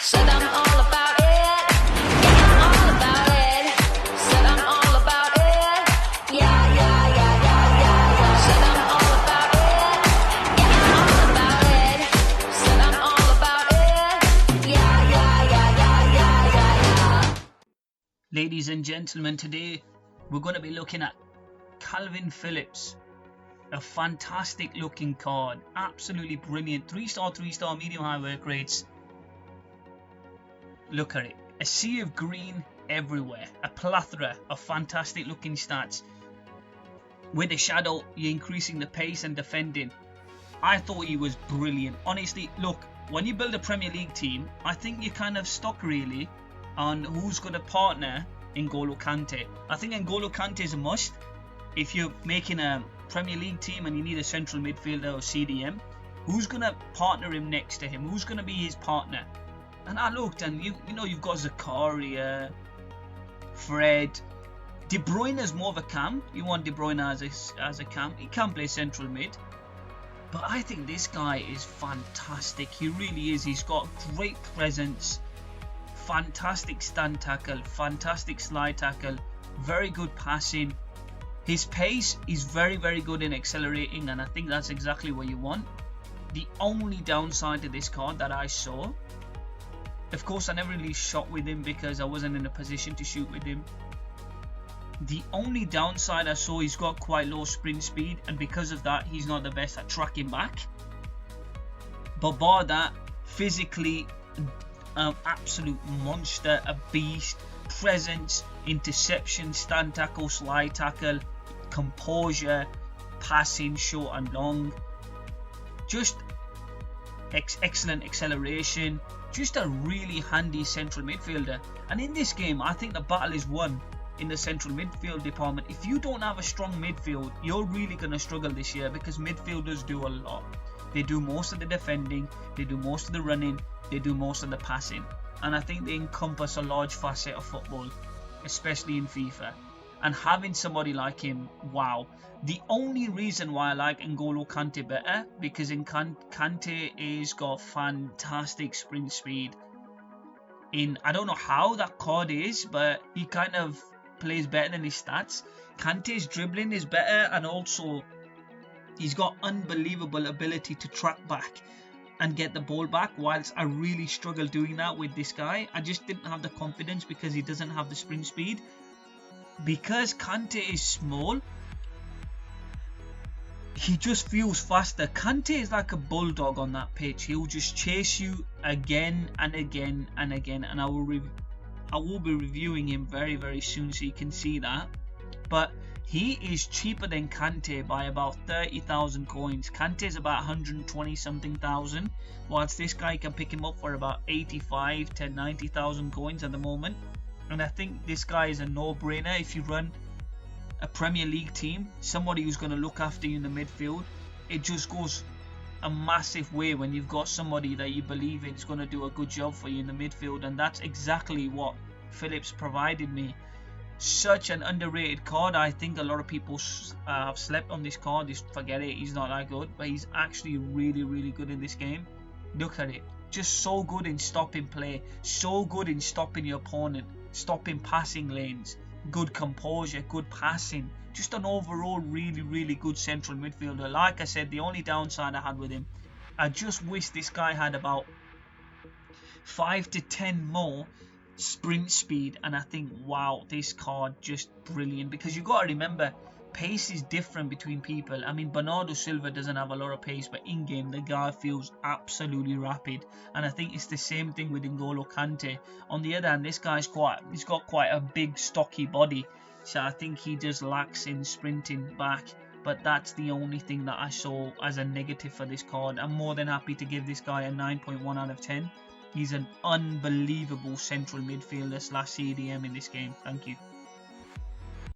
Said I'm all about it. Yeah, I'm all about it. Said I'm all about it. Yeah, yeah, yeah, yeah, yeah, yeah. Said I'm all about it. Yeah, I'm all about it. Said I'm all about it. Yeah, yeah, yeah, yeah, yeah, yeah, yeah. Ladies and gentlemen, today we're going to be looking at Kalvin Phillips. A fantastic looking card, absolutely brilliant. 3-star, medium high work rates. Look at it, a sea of green everywhere, a plethora of fantastic looking stats. With the shadow, you're increasing the pace and defending. I thought he was brilliant. Honestly, look, when you build a Premier League team, I think you're kind of stuck really on who's going to partner N'Golo Kante. I think N'Golo Kante is a must. If you're making a Premier League team and you need a central midfielder or CDM, who's going to partner him next to him? Who's going to be his partner? And I looked, and you've got Zakaria, Fred. De Bruyne is more of a cam. You want De Bruyne as a cam. He can play central mid. But I think this guy is fantastic. He really is. He's got great presence, fantastic stand tackle, fantastic slide tackle, very good passing. His pace is very, very good in accelerating, and I think that's exactly what you want. The only downside to this card that I saw, of course I never really shot with him because I wasn't in a position to shoot with him. The only downside I saw, he's got quite low sprint speed, and because of that he's not the best at tracking back. But bar that, physically an absolute monster, a beast. Presence, interception, stand tackle, slide tackle, composure, passing short and long, just excellent acceleration, just a really handy central midfielder. And in this game I think the battle is won in the central midfield department. If you don't have a strong midfield, you're really going to struggle this year, because midfielders do a lot. They do most of the defending, they do most of the running, they do most of the passing, and I think they encompass a large facet of football, especially in FIFA. And having somebody like him, wow. The only reason why I like N'Golo Kante better, because Kante is got fantastic sprint speed. I don't know how that card is, but he kind of plays better than his stats. Kante's dribbling is better, and also he's got unbelievable ability to track back and get the ball back, whilst I really struggle doing that with this guy. I just didn't have the confidence because he doesn't have the sprint speed. Because Kante is small, he just feels faster. Kante is like a bulldog on that pitch. He'll just chase you again and again and again, and I will be reviewing him very, very soon, so you can see that. But he is cheaper than Kante by about 30,000 coins. Kante is about 120 something thousand, whilst this guy can pick him up for about 85 to 90,000 coins at the moment. And I think this guy is a no-brainer if you run a Premier League team, somebody who's going to look after you in the midfield. It just goes a massive way when you've got somebody that you believe is going to do a good job for you in the midfield, and that's exactly what Phillips provided me. Such an underrated card. I think a lot of people have slept on this card. Just forget it, he's not that good, but he's actually really, really good in this game. Look at it, just so good in stopping play, so good in stopping your opponent, stopping passing lanes, good composure, good passing, just an overall really, really good central midfielder. Like I said, the only downside I had with him, I just wish this guy had about 5 to 10 more sprint speed, and I think, wow, this card just brilliant. Because you got to remember, pace is different between people. I mean, Bernardo Silva doesn't have a lot of pace, but in game the guy feels absolutely rapid, and I think it's the same thing with N'Golo Kante. On the other hand, this guy's he's got quite a big stocky body, so I think he just lacks in sprinting back. But that's the only thing that I saw as a negative for this card. I'm more than happy to give this guy a 9.1 out of 10. He's an unbelievable central midfielder / CDM in this game. Thank you.